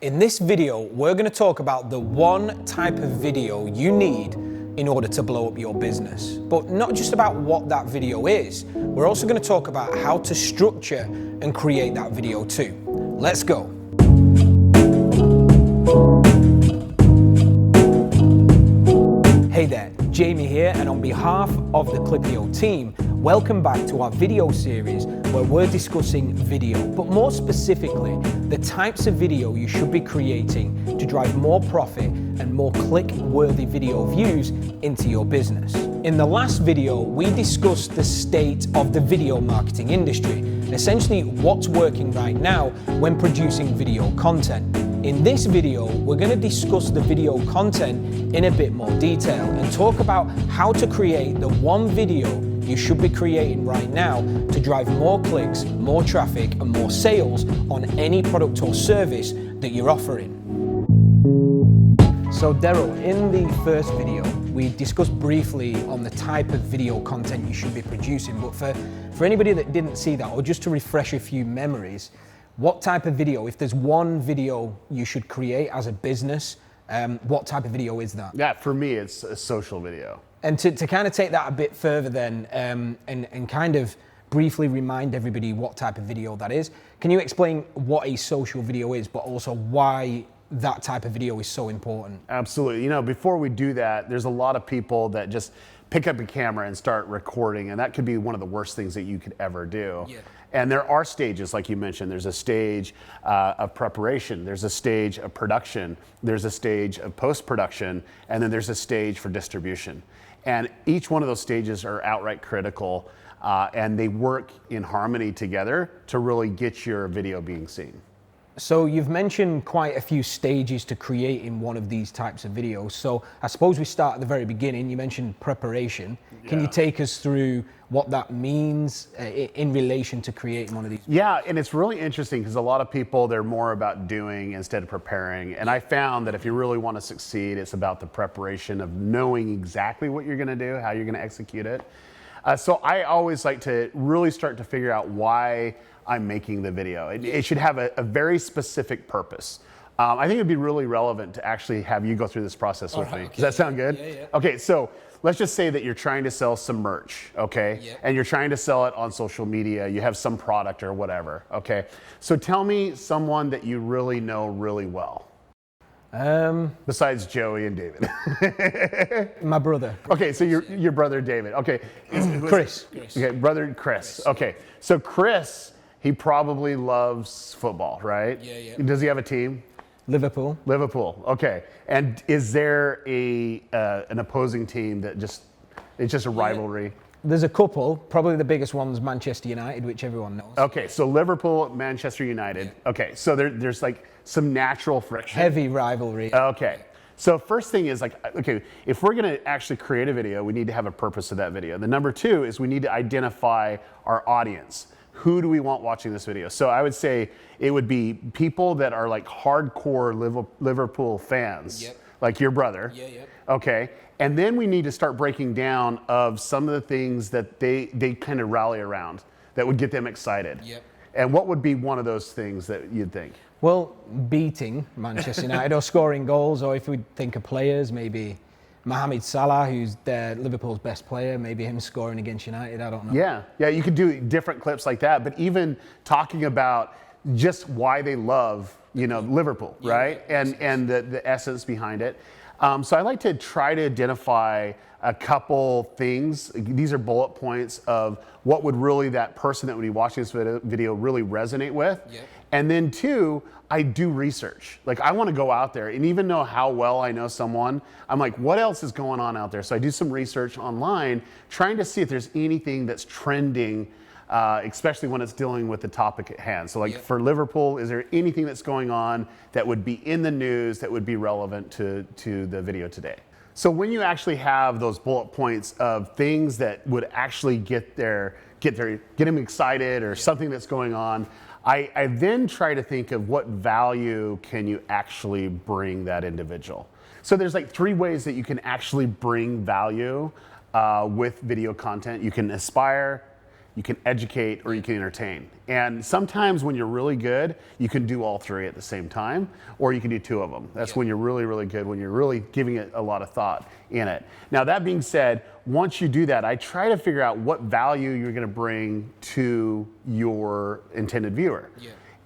In this video, we're going to talk about the one type of video you need in order to blow up your business. But not just about what that video is, we're also going to talk about how to structure and create that video too. Let's go. Hey there, Jamie here, and on behalf of the Klippyo team, welcome back to our video series where we're discussing video, but more specifically, the types of video you should be creating to drive more profit and more click-worthy video views into your business. In the last video, we discussed the state of the video marketing industry, essentially what's working right now when producing video content. In this video, we're going to discuss the video content in a bit more detail and talk about how to create the one video you should be creating right now to drive more clicks, more traffic, and more sales on any product or service that you're offering. So Daryl, in the first video, we discussed briefly on the type of video content you should be producing, but for anybody that didn't see that, or just to refresh a few memories, what type of video, if there's one video you should create as a business, what type of video is that? Yeah, for me, it's a social video. And to kind of take that a bit further then, and kind of briefly remind everybody what type of video that is, can you explain what a social video is, but also why that type of video is so important? Absolutely. You know, before we do that, there's a lot of people that just pick up a camera and start recording, and that could be one of the worst things that you could ever do. Yeah. And there are stages, like you mentioned. There's a stage of preparation, there's a stage of production, there's a stage of post-production, and then there's a stage for distribution. And each one of those stages are outright critical, and they work in harmony together to really get your video being seen. So you've mentioned quite a few stages to creating one of these types of videos. So I suppose we start at the very beginning. You mentioned preparation. Yeah. Can you take us through what that means in relation to creating one of these? Yeah, and it's really interesting because a lot of people, they're more about doing instead of preparing. And I found that if you really want to succeed, it's about the preparation of knowing exactly what you're going to do, how you're going to execute it. So I always like to really start to figure out why I'm making the video. It should have a very specific purpose. I think it'd be really relevant to actually have you go through this process with me. Okay. Does that sound good? Yeah. Okay, so let's just say that you're trying to sell some merch, okay? Yeah. And you're trying to sell it on social media. You have some product or whatever, okay? So tell me someone that you really know really well. Besides Joey and David. My brother. Okay, so your brother David. Okay. Chris. Okay, brother Chris. Okay, so Chris, he probably loves football, right? Yeah. Does he have a team? Liverpool. Okay. And is there an opposing team that it's just a rivalry? There's a couple. Probably the biggest one's Manchester United, which everyone knows. Okay, so Liverpool, Manchester United. Yeah. Okay, so there's like some natural friction. Heavy rivalry. Okay. So first thing is okay, if we're gonna actually create a video, we need to have a purpose of that video. The number two is we need to identify our audience. Who do we want watching this video? So I would say it would be people that are like hardcore Liverpool fans, yep. Like your brother. Yeah. Okay, and then we need to start breaking down of some of the things that they kind of rally around that would get them excited. Yep. And what would be one of those things that you'd think? Well, beating Manchester United or scoring goals, or if we think of players, maybe Mohamed Salah, who's Liverpool's best player, maybe him scoring against United, I don't know. Yeah, you could do different clips like that, but even talking about just why they love, Liverpool, right? And the essence behind it. So I like to try to identify a couple things. These are bullet points of what would really that person that would be watching this video really resonate with. Yep. And then two, I do research. Like I want to go out there and even know how well I know someone, I'm like, what else is going on out there? So I do some research online, trying to see if there's anything that's trending, especially when it's dealing with the topic at hand. So like for Liverpool, is there anything that's going on that would be in the news that would be relevant to the video today? So when you actually have those bullet points of things that would actually get them excited or something that's going on, I then try to think of what value can you actually bring that individual. So there's like 3 ways that you can actually bring value with video content. You can aspire, you can educate, or you can entertain. And sometimes when you're really good, you can do all three at the same time, or you can do two of them. That's when you're really, really good, when you're really giving it a lot of thought in it. Now, that being said, once you do that, I try to figure out what value you're gonna bring to your intended viewer.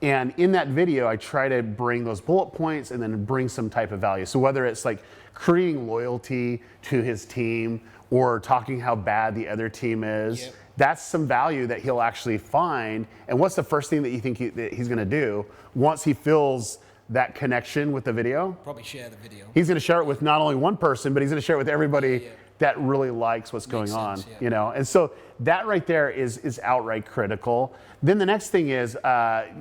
And in that video, I try to bring those bullet points and then bring some type of value. So whether it's like creating loyalty to his team or talking how bad the other team is, that's some value that he'll actually find. And what's the first thing that you think that he's gonna do once he feels that connection with the video? Probably share the video. He's gonna share it with not only one person, but he's gonna share it with everybody that really likes what's going on, you know? And so that right there is outright critical. Then the next thing is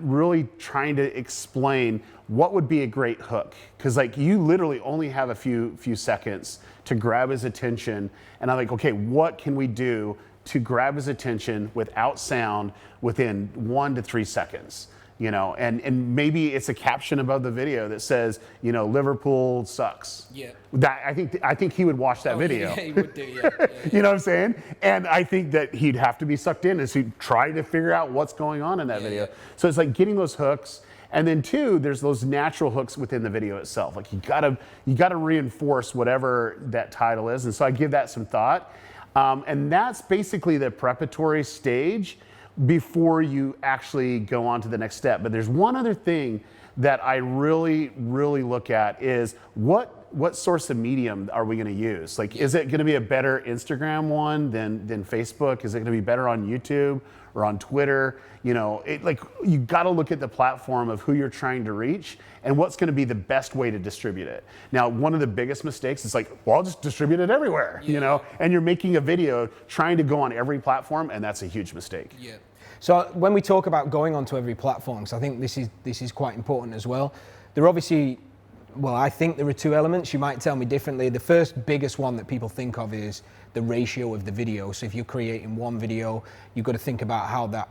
really trying to explain what would be a great hook. Because like you literally only have a few seconds to grab his attention. And I'm like, okay, what can we do to grab his attention without sound within 1 to 3 seconds? You know, and maybe it's a caption above the video that says, you know, Liverpool sucks. That I think he would watch that video. Yeah, he would do. You know what I'm saying? And I think that he'd have to be sucked in as he try to figure out what's going on in that video. So it's like getting those hooks. And then two, there's those natural hooks within the video itself. Like you gotta reinforce whatever that title is. And so I give that some thought. And that's basically the preparatory stage before you actually go on to the next step. But there's one other thing that I really, really look at is what source of medium are we gonna use? Like, is it gonna be a better Instagram one than Facebook? Is it gonna be better on YouTube or on Twitter? You know, like you gotta look at the platform of who you're trying to reach and what's gonna be the best way to distribute it. Now, one of the biggest mistakes is like, well, I'll just distribute it everywhere, you know? And you're making a video trying to go on every platform, and that's a huge mistake. So when we talk about going onto every platform, so I think this is quite important as well. There are obviously, well, I think there are two elements. You might tell me differently. The first biggest one that people think of is the ratio of the video. So if you're creating one video, you've got to think about how that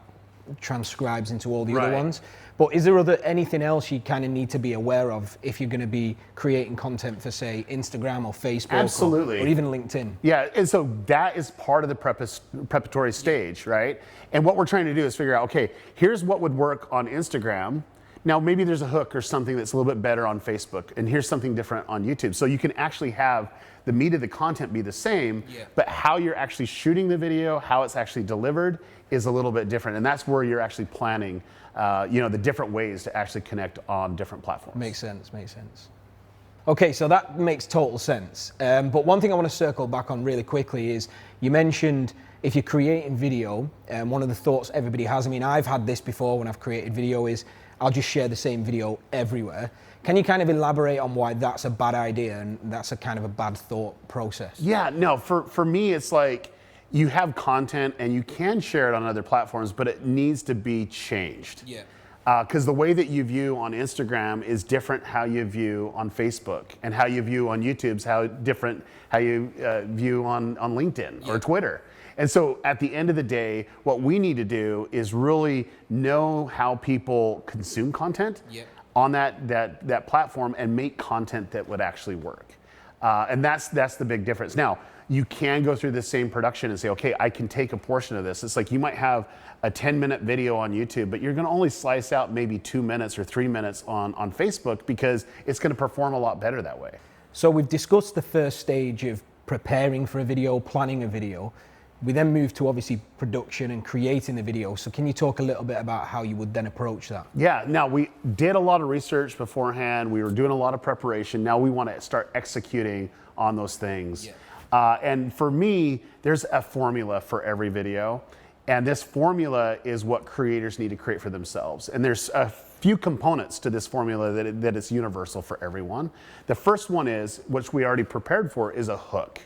transcribes into all the other ones. But is there anything else you kind of need to be aware of if you're going to be creating content for, say, Instagram or Facebook? Absolutely. Or even LinkedIn? Yeah, and so that is part of the preparatory stage, right? And what we're trying to do is figure out, okay, here's what would work on Instagram. Now, maybe there's a hook or something that's a little bit better on Facebook, and here's something different on YouTube. So you can actually have the meat of the content be the same, but how you're actually shooting the video, how it's actually delivered is a little bit different. And that's where you're actually planning, you know, the different ways to actually connect on different platforms. Makes sense. Okay, so that makes total sense. But one thing I want to circle back on really quickly is you mentioned if you're creating video, one of the thoughts everybody has, I mean, I've had this before when I've created video, is I'll just share the same video everywhere. Can you kind of elaborate on why that's a bad idea and that's a kind of a bad thought process? Yeah, no, for me, it's like you have content and you can share it on other platforms, but it needs to be changed. Because the way that you view on Instagram is different how you view on Facebook, and how you view on YouTube is how you view on LinkedIn or Twitter. And so at the end of the day, what we need to do is really know how people consume content on that platform and make content that would actually work. And that's the big difference. Now, you can go through the same production and say, okay, I can take a portion of this. It's like you might have a 10-minute video on YouTube, but you're gonna only slice out maybe 2 minutes or 3 minutes on Facebook because it's gonna perform a lot better that way. So we've discussed the first stage of preparing for a video, planning a video. We then move to obviously production and creating the video. So can you talk a little bit about how you would then approach that? Yeah, now we did a lot of research beforehand. We were doing a lot of preparation. Now we want to start executing on those things. And for me, there's a formula for every video. And this formula is what creators need to create for themselves. And there's a few components to this formula that is universal for everyone. The first one is, which we already prepared for, is a hook.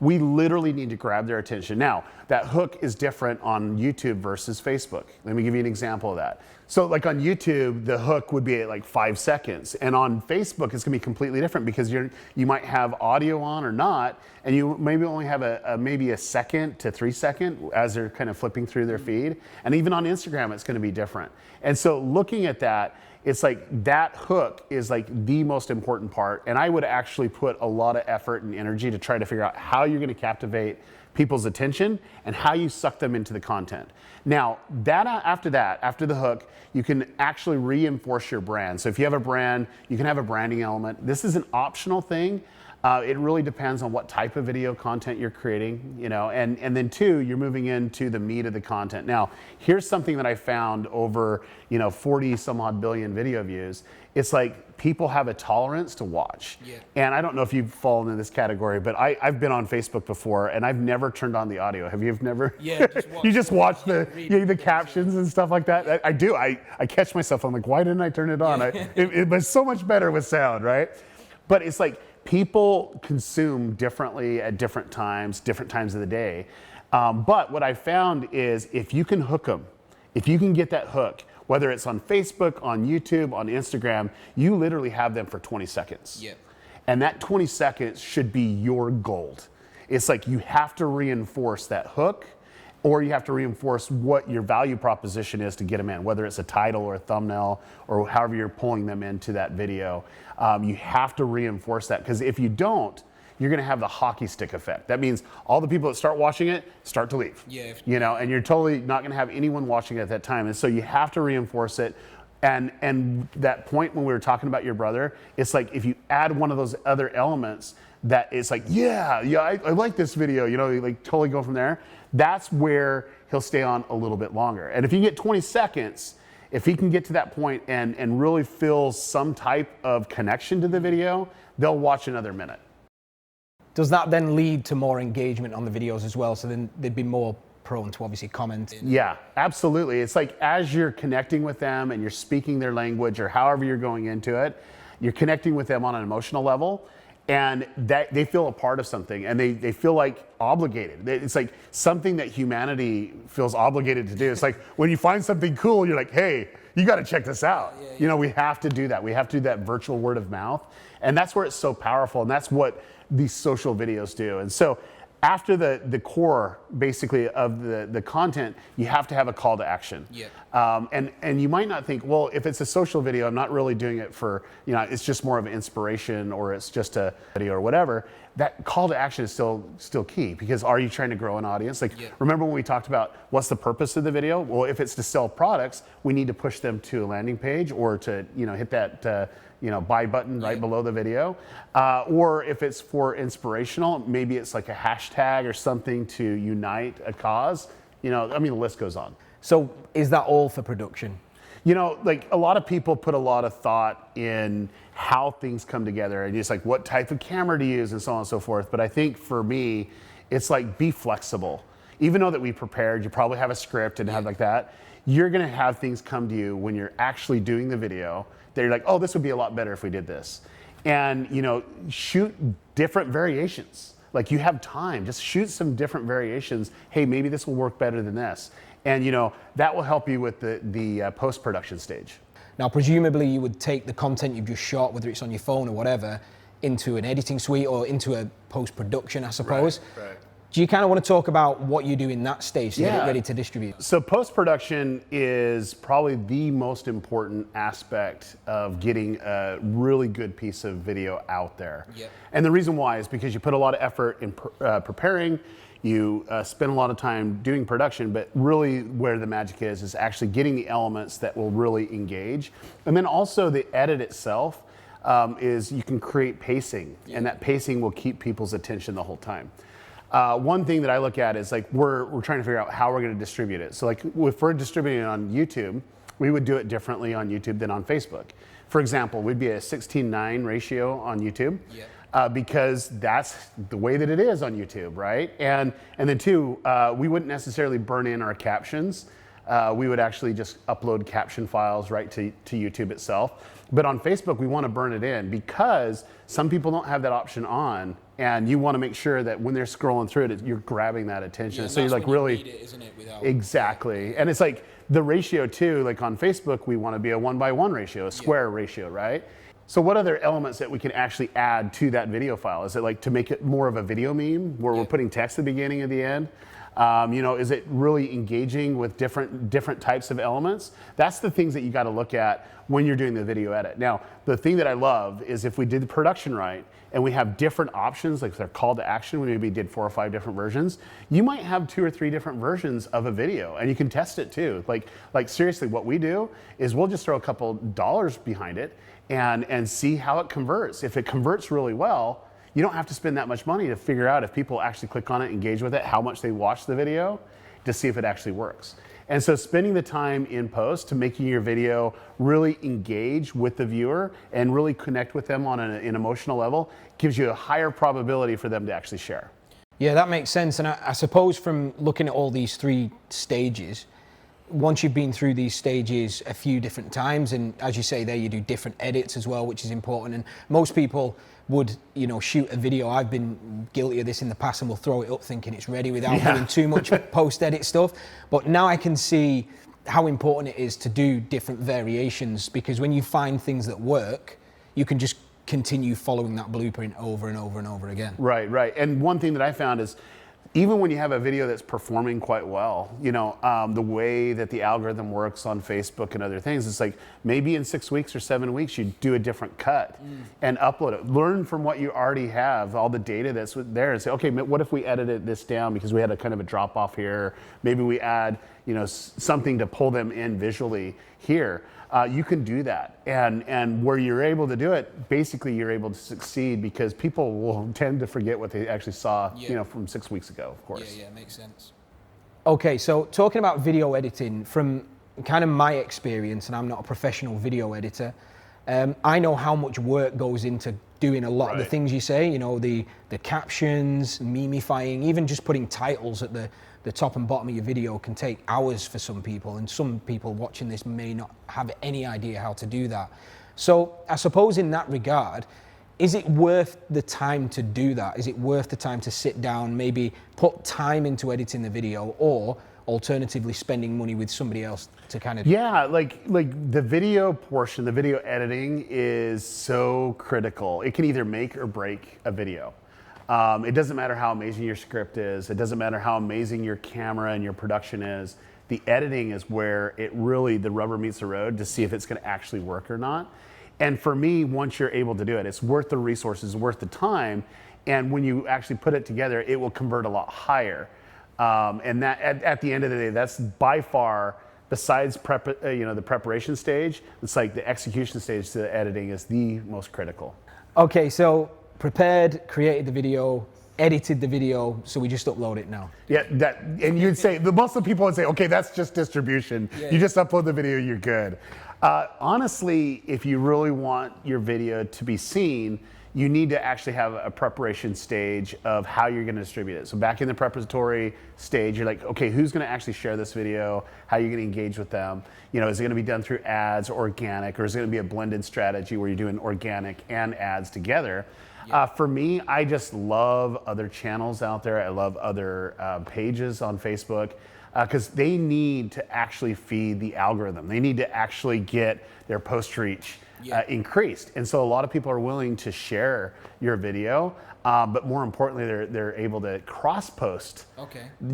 We literally need to grab their attention. Now, that hook is different on YouTube versus Facebook. Let me give you an example of that. So like on YouTube, the hook would be at like 5 seconds. And on Facebook, it's gonna be completely different because you might have audio on or not, and you maybe only have maybe a 2 to 3 seconds as they're kind of flipping through their feed. And even on Instagram, it's gonna be different. And so looking at that, it's like that hook is like the most important part. And I would actually put a lot of effort and energy to try to figure out how you're going to captivate people's attention and how you suck them into the content. Now, after the hook, you can actually reinforce your brand. So if you have a brand, you can have a branding element. This is an optional thing. It really depends on what type of video content you're creating, you know, and then two, you're moving into the meat of the content. Now, here's something that I found over, 40 some odd billion video views. It's like people have a tolerance to watch. Yeah. And I don't know if you've fallen in this category, but I've been on Facebook before and I've never turned on the audio. Have you never? Yeah, you just watch the captions and stuff like that. I do. I catch myself. I'm like, why didn't I turn it on? Yeah. It was so much better with sound, right? But it's like, people consume differently at different times of the day. But what I found is if you can hook them, if you can get that hook, whether it's on Facebook, on YouTube, on Instagram, you literally have them for 20 seconds. Yeah. And that 20 seconds should be your gold. It's like you have to reinforce that hook, or you have to reinforce what your value proposition is to get them in, whether it's a title or a thumbnail or however you're pulling them into that video. You have to reinforce that, because if you don't, you're going to have the hockey stick effect. That means all the people that start watching it start to leave. Yeah. And you're totally not going to have anyone watching it at that time. And so you have to reinforce it. And that point when we were talking about your brother, it's like if you add one of those other elements that it's like, I like this video, like totally go from there. That's where he'll stay on a little bit longer. And if you get 20 seconds, if he can get to that point and really feel some type of connection to the video, they'll watch another minute. Does that then lead to more engagement on the videos as well? So then they'd be more prone to obviously commenting. Yeah, absolutely. It's like as you're connecting with them and you're speaking their language or however you're going into it, you're connecting with them on an emotional level. And that they feel a part of something, and they feel like obligated. It's like something that humanity feels obligated to do. It's like when you find something cool, you're like, hey, you got to check this out. Yeah. We have to do that. We have to do that virtual word of mouth. And that's where it's so powerful. And that's what these social videos do. And so after the core, basically, of the content, you have to have a call to action. Yeah. And you might not think, well, if it's a social video, I'm not really doing it for, it's just more of an inspiration, or it's just a video or whatever. That call to action is still key, because are you trying to grow an audience? Remember when we talked about what's the purpose of the video? Well, if it's to sell products, we need to push them to a landing page, or to, hit that, buy button right below the video. Or if it's for inspirational, maybe it's like a hashtag or something to unite a cause. The list goes on. So is that all for production? Like a lot of people put a lot of thought in how things come together, and just like what type of camera to use and so on and so forth. But I think for me, it's like be flexible. Even though that we prepared, you probably have a script and have like that, you're gonna have things come to you when you're actually doing the video that you're like, oh, this would be a lot better if we did this. And shoot different variations. Like you have time, just shoot some different variations. Hey, maybe this will work better than this. And that will help you with the post-production stage. Now, presumably you would take the content you've just shot, whether it's on your phone or whatever, into an editing suite or into a post-production, I suppose. Right. Do you kind of want to talk about what you do in that stage to get it ready to distribute? So post-production is probably the most important aspect of getting a really good piece of video out there. Yep. And the reason why is because you put a lot of effort in preparing, you spend a lot of time doing production, but really where the magic is actually getting the elements that will really engage. And then also the edit itself is you can create pacing, and that pacing will keep people's attention the whole time. One thing that I look at is like we're trying to figure out how we're going to distribute it. So like if we're distributing it on YouTube, we would do it differently on YouTube than on Facebook. For example, we'd be a 16:9 ratio on YouTube. Yeah. Because that's the way that it is on YouTube, right? And then two, we wouldn't necessarily burn in our captions. We would actually just upload caption files right to YouTube itself. But on Facebook, we want to burn it in because some people don't have that option on, and you want to make sure that when they're scrolling through it, you're grabbing that attention. Yeah, so you're like really, it, isn't it? Without, exactly. And it's like the ratio too. Like on Facebook, we want to be a 1:1 ratio, a square ratio, right? So what other elements that we can actually add to that video file? Is it like to make it more of a video meme where we're putting text at the beginning and the end? Is it really engaging with different types of elements? That's the things that you got to look at when you're doing the video edit. Now, the thing that I love is if we did the production right and we have different options, like their call to action, we maybe did 4 or 5 different versions, you might have 2 or 3 different versions of a video, and you can test it too. Like seriously, what we do is we'll just throw a couple dollars behind it and see how it converts. If it converts really well, you don't have to spend that much money to figure out if people actually click on it, engage with it, how much they watch the video, to see if it actually works. And so spending the time in post to making your video really engage with the viewer and really connect with them on an emotional level gives you a higher probability for them to actually share. Yeah, that makes sense. And I suppose from looking at all these 3 stages, once you've been through these stages a few different times, and as you say there, you do different edits as well, which is important. And most people would, shoot a video. I've been guilty of this in the past, and will throw it up thinking it's ready without doing too much post-edit stuff. But now I can see how important it is to do different variations, because when you find things that work, you can just continue following that blueprint over and over and over again. Right. And one thing that I found is, even when you have a video that's performing quite well, the way that the algorithm works on Facebook and other things, it's like maybe in 6 weeks or 7 weeks, you do a different cut and upload it. Learn from what you already have, all the data that's there, and say, okay, what if we edited this down because we had a kind of a drop off here? Maybe we add, something to pull them in visually here. You can do that, and where you're able to do it, basically you're able to succeed, because people will tend to forget what they actually saw, from 6 weeks ago, of course. Yeah, makes sense. Okay, so talking about video editing, from kind of my experience, and I'm not a professional video editor, I know how much work goes into doing a lot of the things you say, the captions, memifying, even just putting titles at the top and bottom of your video can take hours for some people, and some people watching this may not have any idea how to do that. So I suppose in that regard, is it worth the time to do that? Is it worth the time to sit down, maybe put time into editing the video, or alternatively spending money with somebody else to kind of... Yeah, like the video portion, the video editing is so critical. It can either make or break a video. It doesn't matter how amazing your script is. It doesn't matter how amazing your camera and your production is. The editing is where the rubber meets the road to see if it's going to actually work or not. And for me, once you're able to do it, it's worth the resources, worth the time. And when you actually put it together, it will convert a lot higher. And that at the end of the day, that's by far, besides the preparation stage, it's like the execution stage to the editing is the most critical. Okay, so prepared, created the video, edited the video, so we just upload it now. Yeah, and you'd say, most of the people would say, okay, that's just distribution. You just upload the video, you're good. Honestly, if you really want your video to be seen, you need to actually have a preparation stage of how you're going to distribute it. So back in the preparatory stage, you're like, okay, who's going to actually share this video? How are you going to engage with them? Is it going to be done through ads, organic, or is it going to be a blended strategy where you're doing organic and ads together? For me, I just love other channels out there. I love other pages on Facebook, because they need to actually feed the algorithm. They need to actually get their post reach increased. And so a lot of people are willing to share your video, but more importantly, they're able to cross-post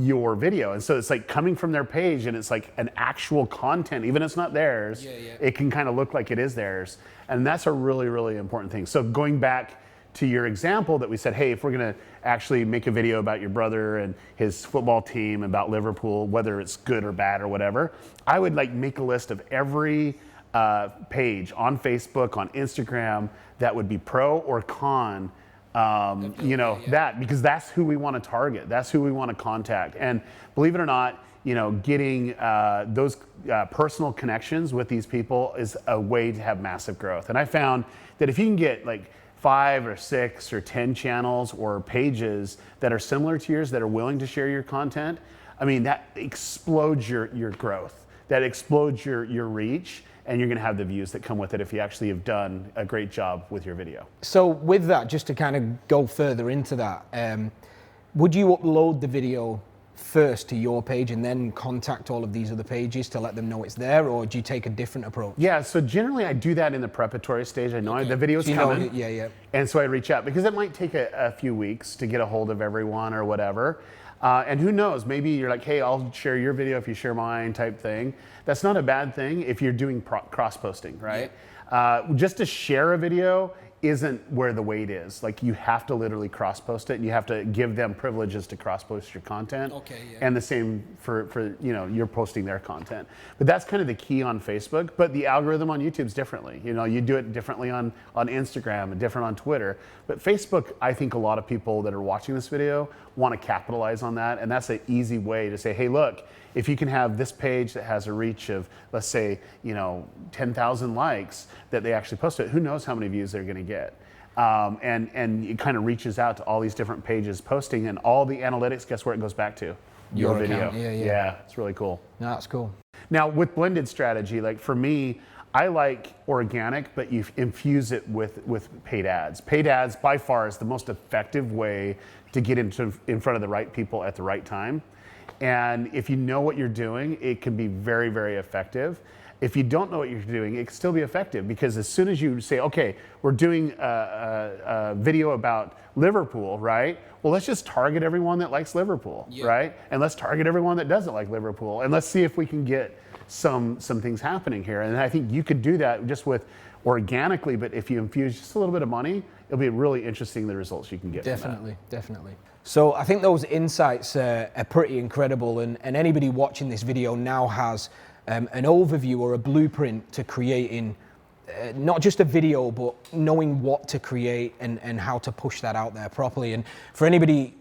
your video. And so it's like coming from their page, and it's like an actual content, even if it's not theirs, it can kind of look like it is theirs. And that's a really, really important thing. So going back to your example that we said, hey, if we're gonna actually make a video about your brother and his football team, about Liverpool, whether it's good or bad or whatever, I would make a list of every page on Facebook, on Instagram, that would be pro or con, that, because that's who we want to target. That's who we want to contact. And believe it or not, getting those personal connections with these people is a way to have massive growth. And I found that if you can get 5 or 6 or 10 channels or pages that are similar to yours that are willing to share your content, I mean, that explodes your growth. That explodes your reach, and you're going to have the views that come with it if you actually have done a great job with your video. So with that, just to kind of go further into that, would you upload the video first to your page and then contact all of these other pages to let them know it's there, or do you take a different approach? Yeah, so generally I do that in the preparatory stage. I know the video's coming, and so I reach out, because it might take a few weeks to get a hold of everyone or whatever. And who knows, maybe you're like, hey, I'll share your video if you share mine type thing. That's not a bad thing if you're doing cross-posting, right? Just to share a video isn't where the weight is. Like, you have to literally cross-post it, and you have to give them privileges to cross-post your content. And the same for you're posting their content. But that's kind of the key on Facebook. But the algorithm on YouTube's differently. You do it differently on Instagram and different on Twitter. But Facebook, I think a lot of people that are watching this video want to capitalize on that, and that's an easy way to say, hey, look, if you can have this page that has a reach of, let's say, 10,000 likes, that they actually post it, who knows how many views they're going to get. And it kind of reaches out to all these different pages posting, and all the analytics, guess where it goes back to? Your video. Yeah, it's really cool. No, that's cool. Now, with blended strategy, like for me, I like organic, but you infuse it with paid ads. Paid ads, by far, is the most effective way to get in front of the right people at the right time. And if you know what you're doing, it can be very, very effective. If you don't know what you're doing, it can still be effective, because as soon as you say, okay, we're doing a video about Liverpool, right? Well, let's just target everyone that likes Liverpool, right? And let's target everyone that doesn't like Liverpool. And let's see if we can get some things happening here. And I think you could do that just with organically, but if you infuse just a little bit of money, it'll be really interesting, the results you can get. Definitely. So I think those insights are pretty incredible, and anybody watching this video now has an overview or a blueprint to creating not just a video, but knowing what to create and how to push that out there properly. And for anybody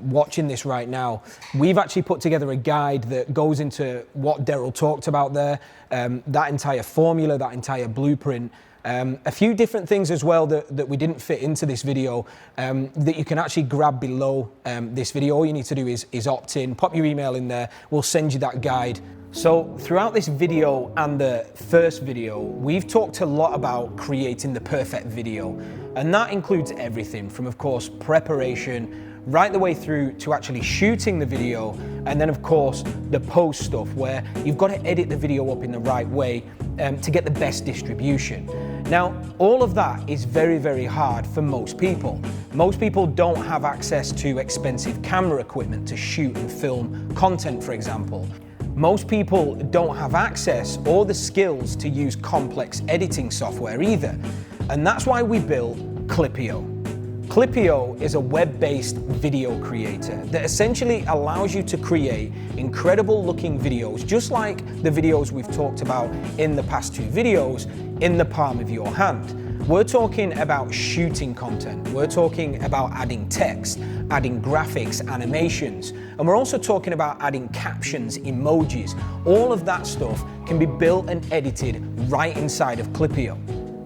watching this right now, we've actually put together a guide that goes into what Daryl talked about there, that entire formula, that entire blueprint. A few different things as well that we didn't fit into this video that you can actually grab below this video. All you need to do is opt in, pop your email in there, we'll send you that guide. So throughout this video and the first video, we've talked a lot about creating the perfect video, and that includes everything from, of course, preparation right the way through to actually shooting the video, and then of course the post stuff where you've got to edit the video up in the right way to get the best distribution. Now, all of that is very, very hard for most people. Most people don't have access to expensive camera equipment to shoot and film content, for example. Most people don't have access or the skills to use complex editing software either. And that's why we built Klippyo. Klippyo is a web-based video creator that essentially allows you to create incredible looking videos, just like the videos we've talked about in the past two videos, in the palm of your hand. We're talking about shooting content, we're talking about adding text, adding graphics, animations, and we're also talking about adding captions, emojis. All of that stuff can be built and edited right inside of Klippyo.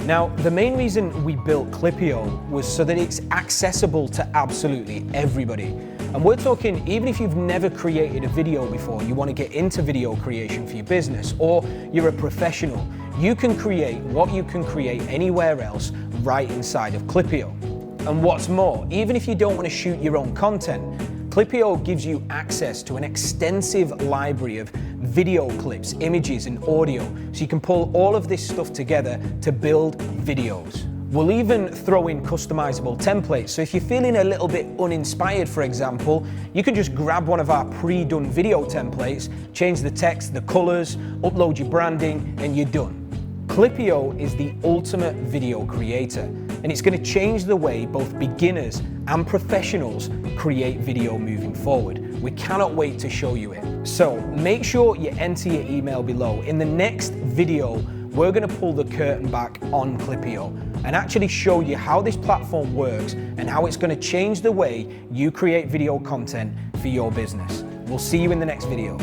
Now, the main reason we built Klippyo was so that it's accessible to absolutely everybody. And we're talking, even if you've never created a video before, you want to get into video creation for your business, or you're a professional, you can create what you can create anywhere else right inside of Klippyo. And what's more, even if you don't want to shoot your own content, Klippyo gives you access to an extensive library of video clips, images, and audio, so you can pull all of this stuff together to build videos. We'll even throw in customizable templates, so if you're feeling a little bit uninspired, for example, you can just grab one of our pre-done video templates, change the text, the colors, upload your branding, and you're done. Klippyo is the ultimate video creator, and it's going to change the way both beginners and professionals create video moving forward. We cannot wait to show you it. So make sure you enter your email below. In the next video, we're going to pull the curtain back on Klippyo and actually show you how this platform works and how it's going to change the way you create video content for your business. We'll see you in the next video.